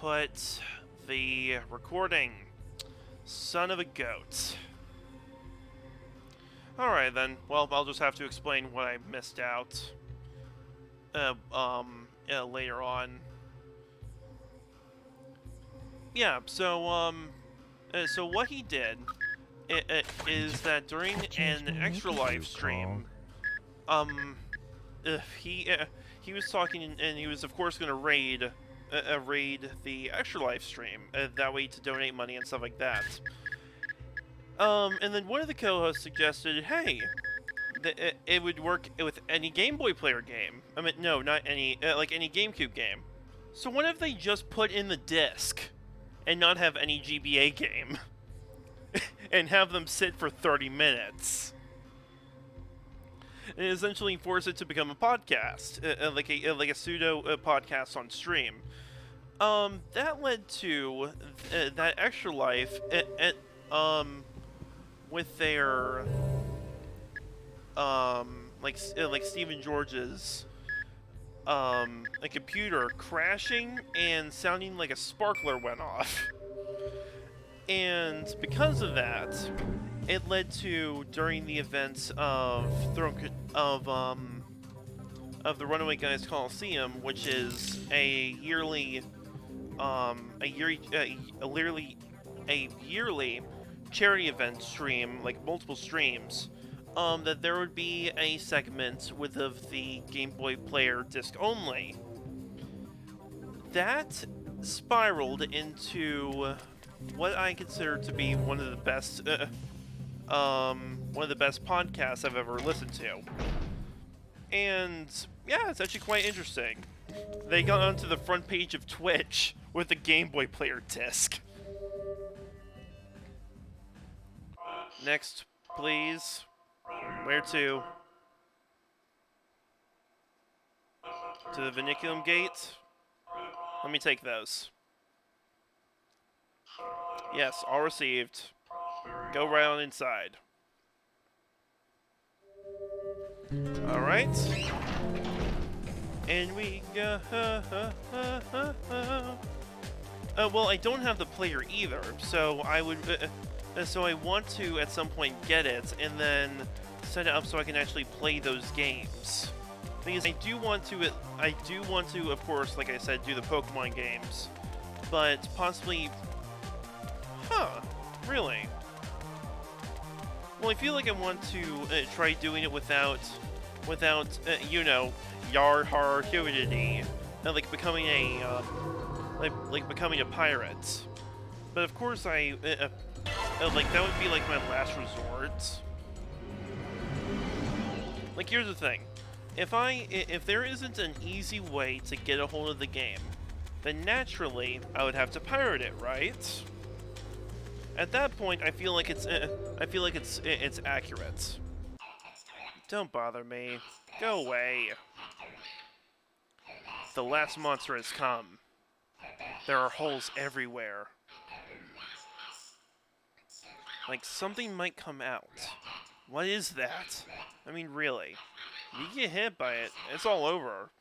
put the recording. Son of a goat. Alright then, well, I'll just have to explain what I missed out later on. Yeah, so what he did is that during an Extra Life stream, he was talking, and he was of course going to raid the Extra Life stream, that way to donate money and stuff like that. And then one of the co-hosts suggested, hey, it would work with any Game Boy Player game. I mean, no, not any, like any GameCube game. So what if they just put in the disc and not have any GBA game and have them sit for 30 minutes? And essentially force it to become a podcast, like a pseudo podcast on stream. That led to that Extra Life, with their like Stephen George's a computer crashing and sounding like a sparkler went off. And because of that, it led to, during the events of the Runaway Guys Coliseum, which is a yearly charity event stream, like multiple streams, that there would be a segment with of the Game Boy Player disc only. That spiraled into what I consider to be one of the best podcasts I've ever listened to. And yeah, it's actually quite interesting. They got onto the front page of Twitch with the Game Boy Player disc. Next, please. Where to? To the Vinculum Gate? Let me take those. Yes, all received. Go right on inside. Alright. And we go... well, I don't have the player either, so I would... so I want to, at some point, get it, and then set it up so I can actually play those games. Because I do want to, of course, like I said, do the Pokemon games. But possibly... Huh. Really? Well, I feel like I want to try doing it without, you know, yar har humidity, like becoming a, becoming a pirate. But of course, like that would be like my last resort. Like, here's the thing: if there isn't an easy way to get a hold of the game, then naturally I would have to pirate it, right? At that point, I feel like it's accurate. Don't bother me. Go away. The last monster has come. There are holes everywhere. Like something might come out. What is that? I mean, really. If you get hit by it, it's all over.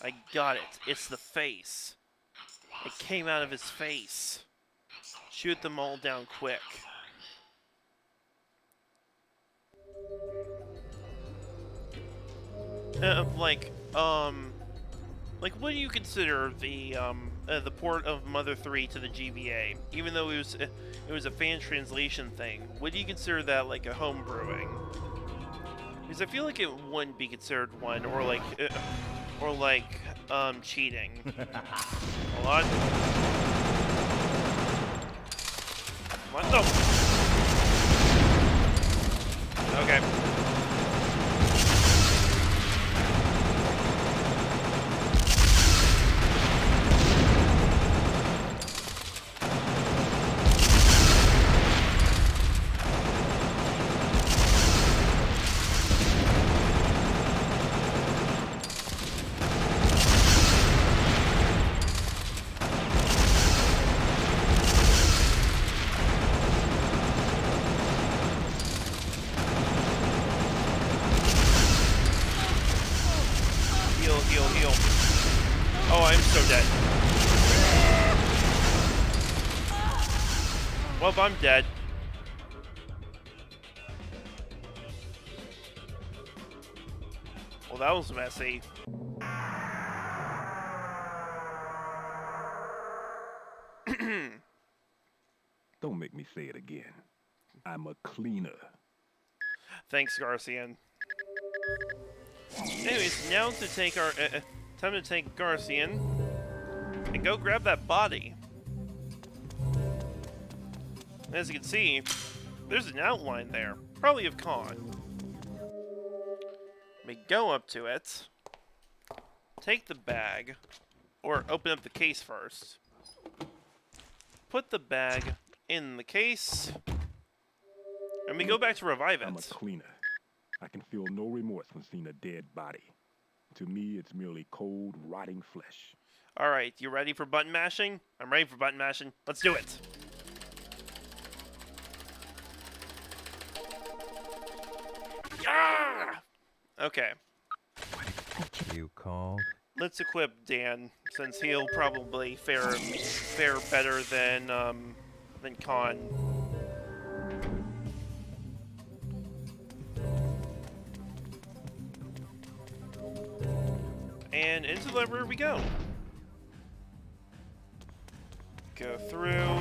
I got it. It's the face. It came out of his face. Shoot them all down quick. Like, what do you consider the port of Mother 3 to the GBA? Even though it was a fan translation thing, would you consider that like a home brewing? Because I feel like it wouldn't be considered one, or like cheating. Hold on. What the? Okay. Well, I'm dead. Well, that was messy. Don't make me say it again. I'm a cleaner. Thanks, Garcian. Anyways, now to take our... time to take Garcian and go grab that body. As you can see, there's an outline there. Probably of Khan. We go up to it, take the bag, or open up the case first. Put the bag in the case, and we go back to revive it. I'm a cleaner. I can feel no remorse when seeing a dead body. To me, it's merely cold, rotting flesh. Alright, you ready for button mashing? I'm ready for button mashing. Let's do it! Ah! Okay. You called? Let's equip Dan, since he'll probably fare better than Khan. And into the library we go. Go through.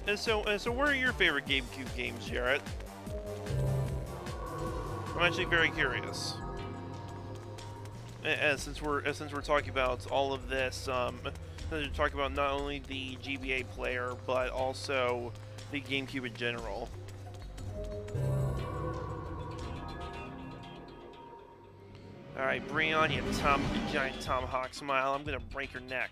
And so what are your favorite GameCube games, Jarrett? I'm actually very curious. Since we're talking about all of this, we're talking about not only the GBA player but also the GameCube in general. All right, bring on you giant tomahawk smile. I'm gonna break your neck.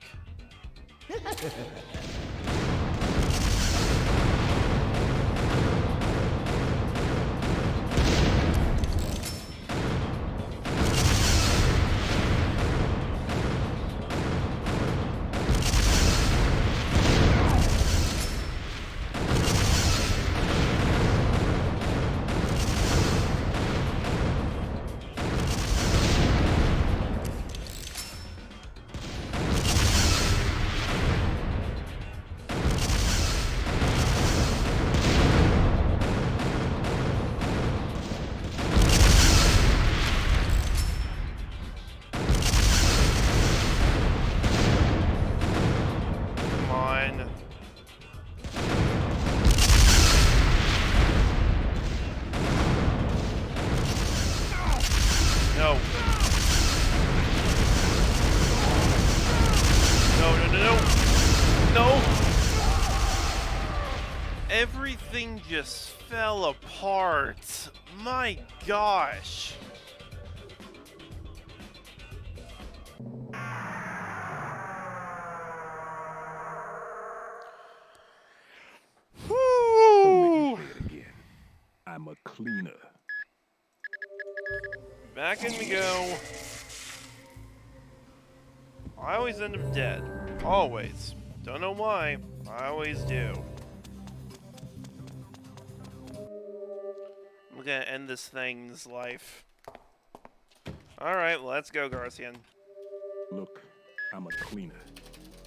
Everything just fell apart. My gosh. Don't make me say it again. I'm a cleaner. Back in we go. I always end up dead. Always. Don't know why. I always do. I'm gonna end this thing's life. Alright, well, let's go, Garcian. Look, I'm a cleaner.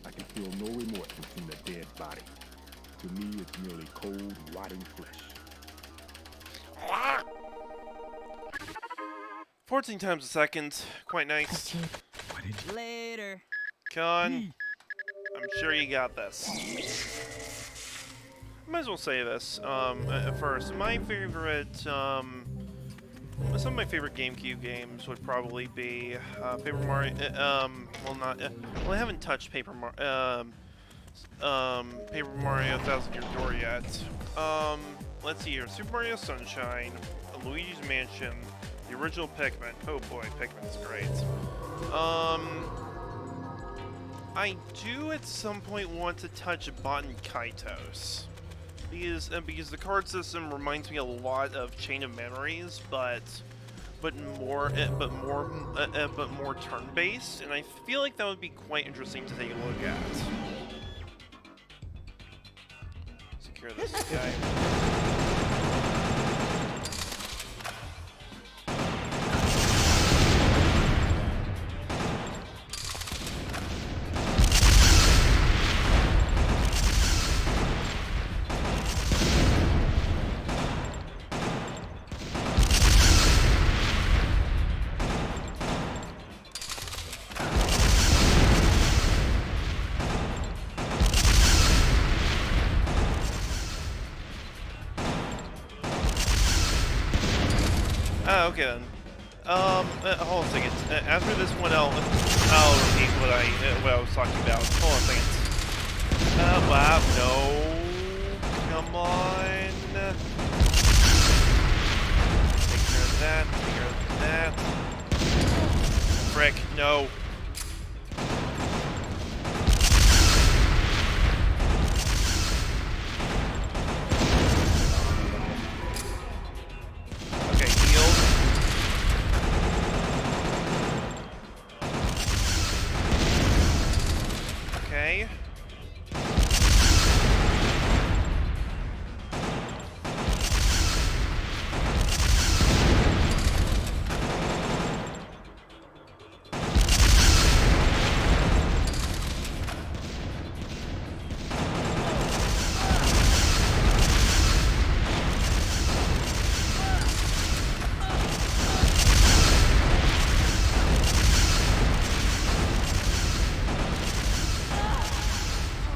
I can feel no remorse when seeing a dead body. To me, it's merely cold, rotting flesh. 14 times a second. Quite nice. Later. Con, I'm sure you got this. Might as well say this first. My favorite, some of my favorite GameCube games would probably be Paper Mario. Well, I haven't touched Paper Mario 1000 Year Door yet. Let's see here: Super Mario Sunshine, Luigi's Mansion, the original Pikmin. Oh boy, Pikmin's great. I do at some point want to touch Baten Kaitos. Because the card system reminds me a lot of Chain of Memories, but more turn-based, and I feel like that would be quite interesting to take a look at. Secure this guy. Okay then. Hold on a second. After this one, I'll repeat what I was talking about. Hold on a second. Wow, no. Come on. Take care of that. Take care of that. Frick, no. Okay, heal. Okay.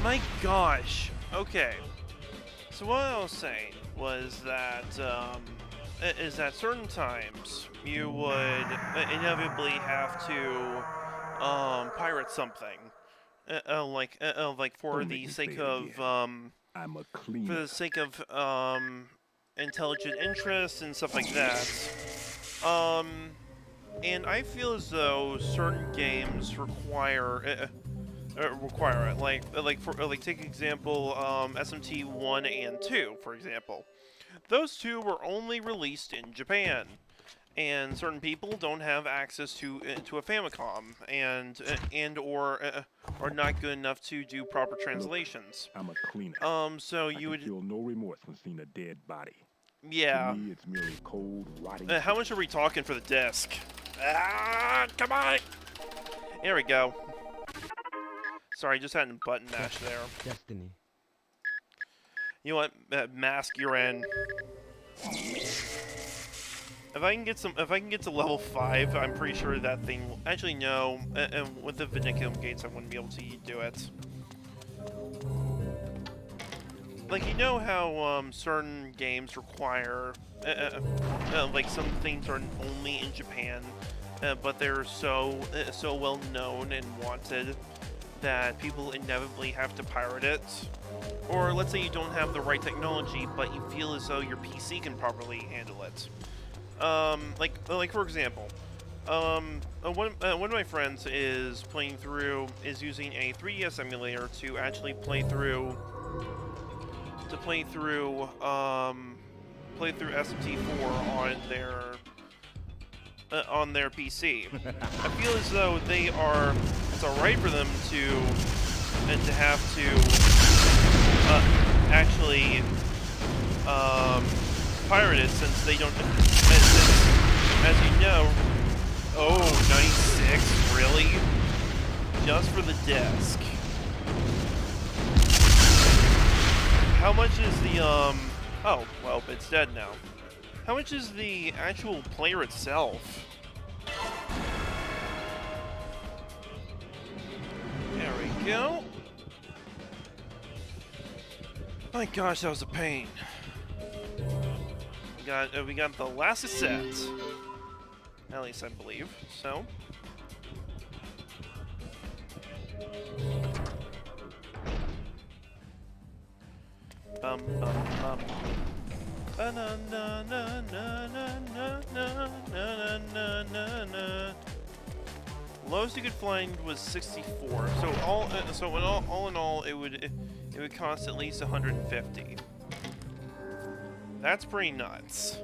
My gosh. Okay. So what I was saying was that is that certain times you would inevitably have to pirate something, like for Don't make the me sake say it of again. I'm a for cleaner. the sake of intelligent interest and stuff like that. And I feel as though certain games require it. Like take example, SMT 1 and 2, for example. Those two were only released in Japan, and certain people don't have access to a Famicom, and or are not good enough to do proper translations. I'm a cleaner. So I you can would, feel no remorse when seeing a dead body. yeah. To me, it's merely cold, rotting. How much are we talking for the disc? Ah, come on! There we go. Sorry, just had a button mash there. Destiny. You know what? Mask, you're in. If I can get to level 5, I'm pretty sure that thing will... Actually, no. With the Vindiculum Gates, I wouldn't be able to do it. Like, you know how, certain games require... like, some things are only in Japan, but they're so well known and wanted that people inevitably have to pirate it. Or let's say you don't have the right technology, but you feel as though your PC can properly handle it. Like for example, one of my friends is using a 3DS emulator to actually play through SMT4 on their PC. I feel as though it's alright for them to have to actually pirate it, since they don't, as you know, 96, really? Just for the disc. How much is the, oh, well, it's dead now. How much is the actual player itself? There we go. My gosh, that was a pain. We got the last cassette. At least I believe so. Bum bum bum. Na na na na na na na na na na. Lowest you could find was 64. So all in all, it would cost at least 150. That's pretty nuts.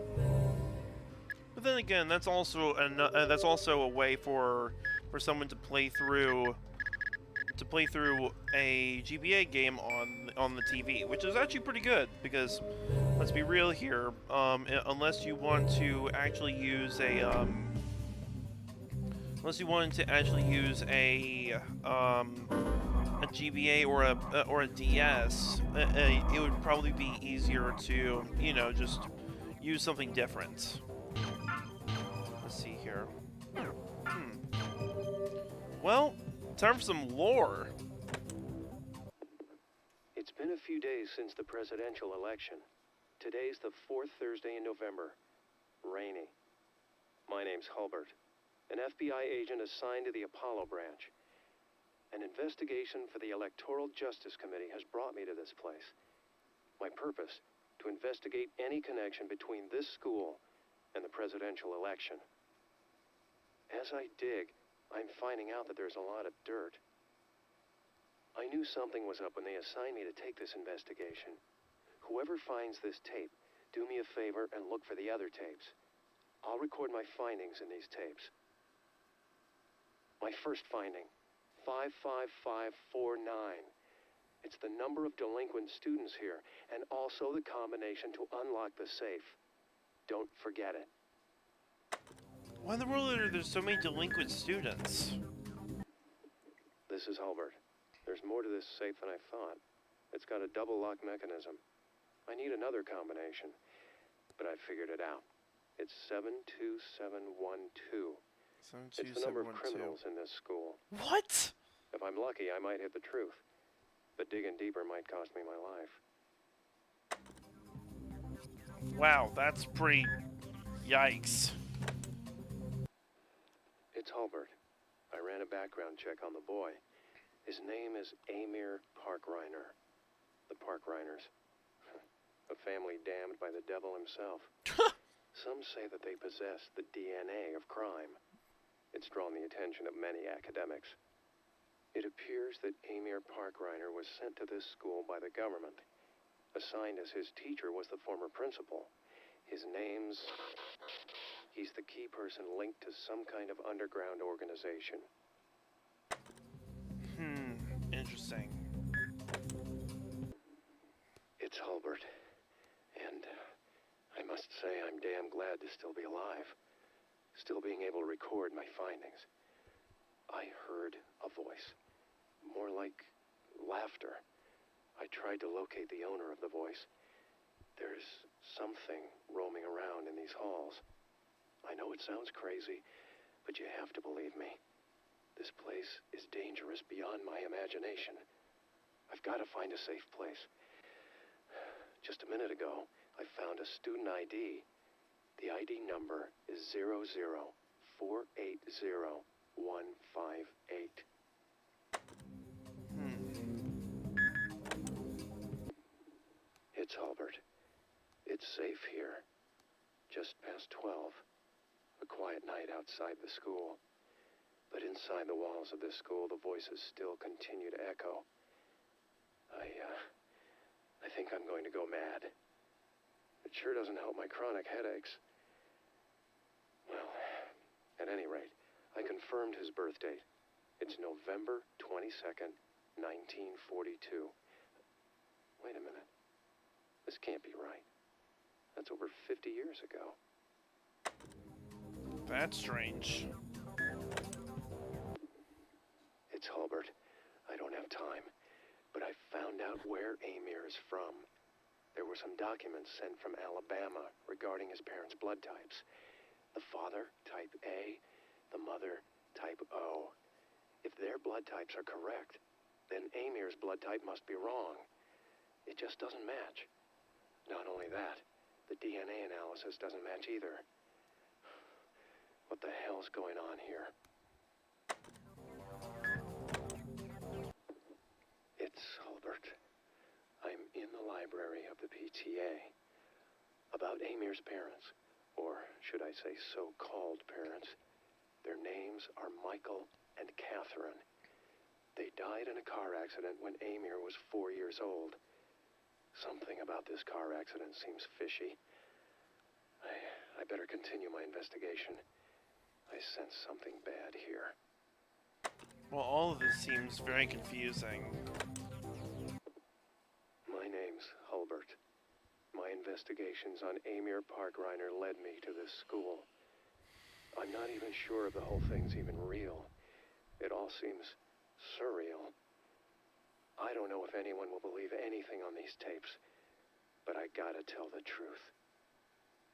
But then again, that's also a way for someone to play through a GBA game on the TV, which is actually pretty good, because let's be real here, unless you want to actually use a GBA or a DS, it would probably be easier to, you know, just use something different. Let's see here. Well, time for some lore. It's been a few days since the presidential election. Today's the fourth Thursday in November. Rainy. My name's Hulbert, an FBI agent assigned to the Apollo branch. An investigation for the Electoral Justice Committee has brought me to this place. My purpose, to investigate any connection between this school and the presidential election. As I dig, I'm finding out that there's a lot of dirt. I knew something was up when they assigned me to take this investigation. Whoever finds this tape, do me a favor and look for the other tapes. I'll record my findings in these tapes. My first finding, 55549. It's the number of delinquent students here, and also the combination to unlock the safe. Don't forget it. Why in the world are there so many delinquent students? This is Hulbert. There's more to this safe than I thought. It's got a double lock mechanism. I need another combination, but I figured it out. It's 72712. It's the number of criminals in this school. What? If I'm lucky, I might hit the truth. But digging deeper might cost me my life. Wow, that's pretty... Yikes. It's Hulbert. I ran a background check on the boy. His name is Amir Parkreiner. The Parkreiners. A family damned by the devil himself. Some say that they possess the DNA of crime. It's drawn the attention of many academics. It appears that Amir Parkreiner was sent to this school by the government. Assigned as his teacher was the former principal. His name's... He's the key person linked to some kind of underground organization. Interesting. It's Hulbert. And I must say I'm damn glad to still be alive. Still being able to record my findings. I heard a voice. More like laughter. I tried to locate the owner of the voice. There's something roaming around in these halls. I know it sounds crazy, but you have to believe me. This place is dangerous beyond my imagination. I've got to find a safe place. Just a minute ago, I found a student ID. The ID number is 00480-158. It's Hulbert. It's safe here. Just past 12. A quiet night outside the school. But inside the walls of this school, the voices still continue to echo. I think I'm going to go mad. It sure doesn't help my chronic headaches. Well, at any rate, I confirmed his birth date. It's November 22nd, 1942. Wait a minute. This can't be right. That's over 50 years ago. That's strange. It's Hulbert. I don't have time. But I found out where Amir is from. There were some documents sent from Alabama regarding his parents' blood types. The father, type A. The mother, type O. If their blood types are correct, then Amir's blood type must be wrong. It just doesn't match. Not only that, the DNA analysis doesn't match either. What the hell's going on here? It's Hulbert. I'm in the library of the PTA. About Amir's parents, or should I say so-called parents. Their names are Michael and Catherine. They died in a car accident when Amir was 4 years old. Something about this car accident seems fishy. I better continue my investigation. I sense something bad here. Well, all of this seems very confusing. My name's Hulbert. My investigations on Amir Parkreiner led me to this school. I'm not even sure if the whole thing's even real. It all seems surreal. I don't know if anyone will believe anything on these tapes, but I gotta tell the truth.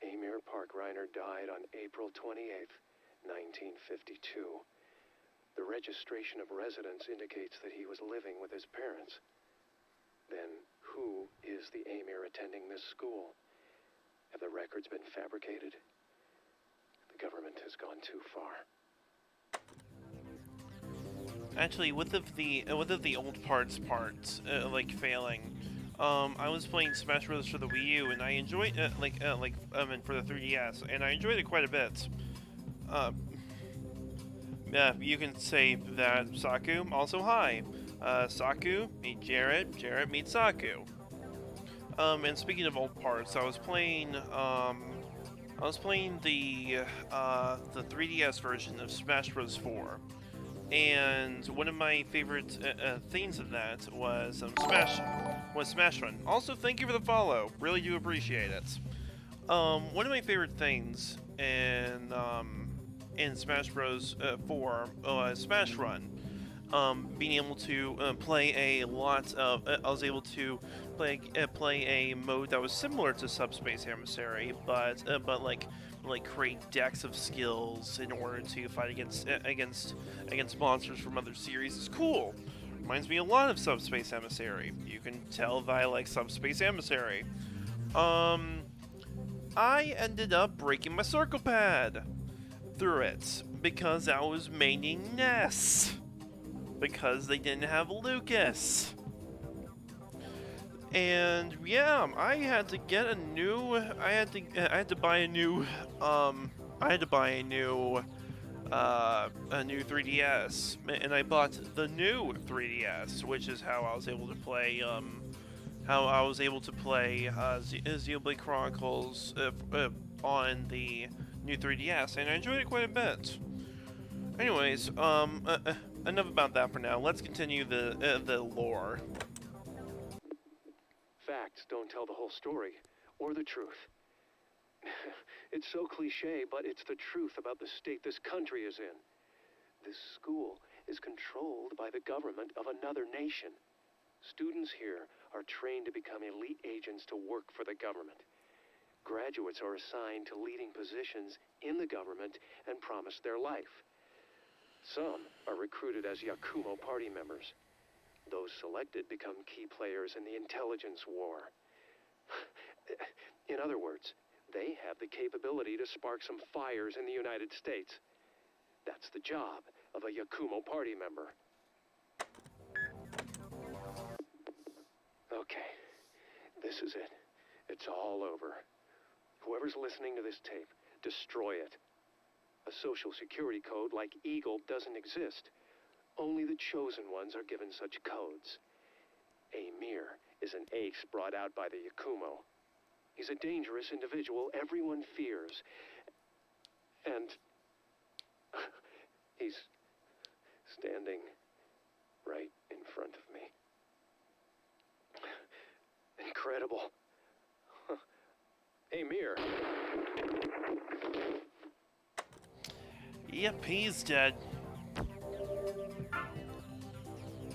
Amir Parkreiner died on April 28th, 1952. The registration of residence indicates that he was living with his parents. Then, who is the Amir attending this school? Have the records been fabricated? The government has gone too far. Actually, with the old parts like failing, I was playing Smash Bros for the Wii U, and I enjoyed and for the 3DS, and I enjoyed it quite a bit. Yeah, you can say that Saku. Also, hi, Saku meet Jarrett. Jarrett meets Saku. And speaking of old parts, I was playing the 3DS version of Smash Bros 4. And one of my favorite things of that was Smash Run. Also, thank you for the follow. Really do appreciate it. One of my favorite things in Smash Bros. 4 was Smash Run. Being able to play a lot of, I was able to play a mode that was similar to Subspace Emissary, but like create decks of skills in order to fight against monsters from other series. Is cool. Reminds me a lot of Subspace Emissary. You can tell that I like Subspace Emissary. I ended up breaking my circle pad through it because I was maining Ness. Because they didn't have Lucas. And yeah, I had to get a new. I had to buy a new. I had to buy a new 3DS, and I bought the new 3DS, which is how I was able to play. Xenoblade Chronicles on the new 3DS, and I enjoyed it quite a bit. Anyways, enough about that for now. Let's continue the lore. Facts don't tell the whole story, or the truth. It's so cliche, but it's the truth about the state this country is in. This school is controlled by the government of another nation. Students here are trained to become elite agents to work for the government. Graduates are assigned to leading positions in the government and promised their life. Some are recruited as Yakumo party members. Those selected become key players in the intelligence war. In other words, they have the capability to spark some fires in the United States. That's the job of a Yakumo party member. Okay, this is it. It's all over. Whoever's listening to this tape, destroy it. A social security code like Eagle doesn't exist. Only the chosen ones are given such codes. Amir is an ace brought out by the Yakumo. He's a dangerous individual everyone fears. And he's standing right in front of me. Incredible. Amir. Yep, he's dead.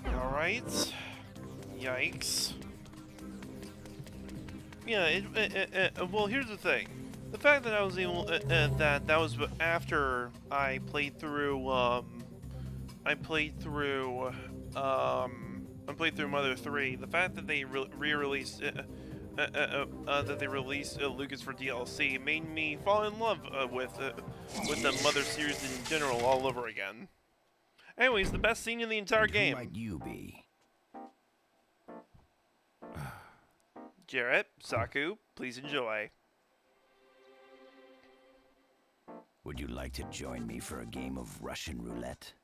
Alright. Yikes. Yeah, well, here's the thing. The fact that I was able, that was after I played through, Mother 3, the fact that they re-released, Lucas for DLC made me fall in love with the Mother series in general all over again. Anyways, the best scene in the entire game. Who might you be? Jarrett, Saku, please enjoy. Would you like to join me for a game of Russian roulette?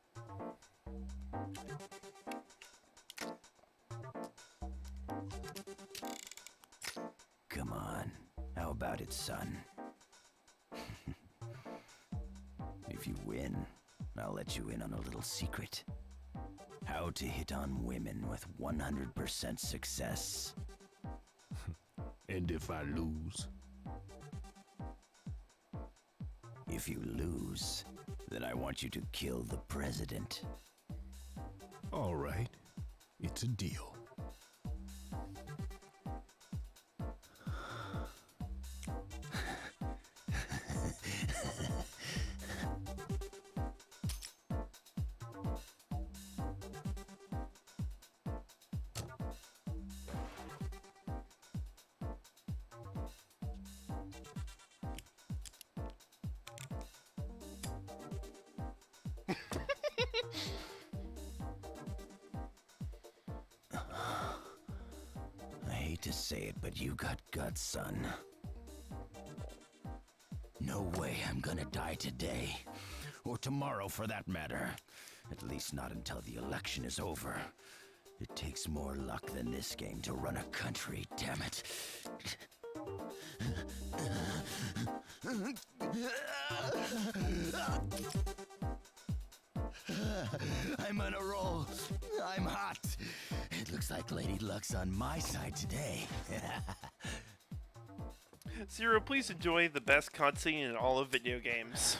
Come on, how about it, son? If you win, I'll let you in on a little secret. How to hit on women with 100% success. And if I lose? If you lose, then I want you to kill the president. All right, it's a deal. hate to say it, but you got guts, son. No way I'm gonna die today. Or tomorrow, for that matter. At least not until the election is over. It takes more luck than this game to run a country, damn it. I'm on a roll. I'm hot. It looks like Lady Luck's on my side today. Zero, please enjoy the best cutscene in all of video games.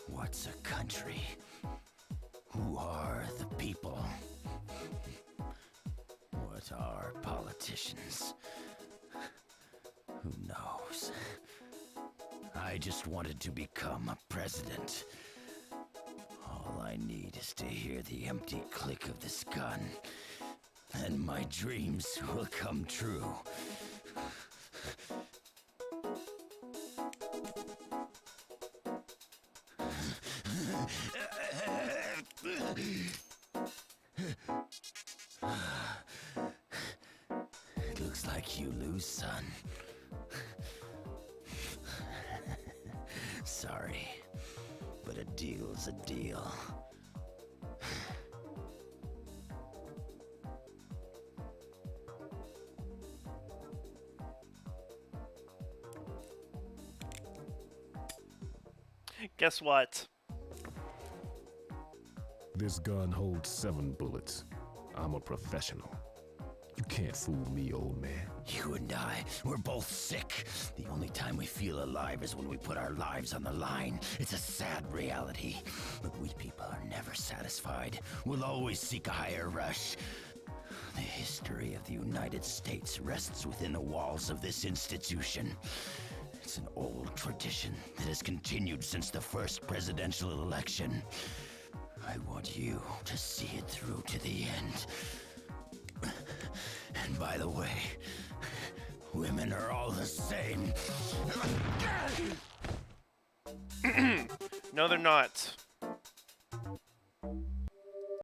What's a country? Who are the people? What are politicians? Who knows? I just wanted to become a president. All I need is to hear the empty click of this gun, and my dreams will come true. It looks like you lose, son. Sorry, but a deal's a deal. Guess what? This gun holds 7 bullets. I'm a professional. You can't fool me, old man. You and I, we're both sick. The only time we feel alive is when we put our lives on the line. It's a sad reality. But we people are never satisfied. We'll always seek a higher rush. The history of the United States rests within the walls of this institution. It's an old tradition that has continued since the first presidential election. I want you to see it through to the end. And by the way, women are all the same. No, they're not.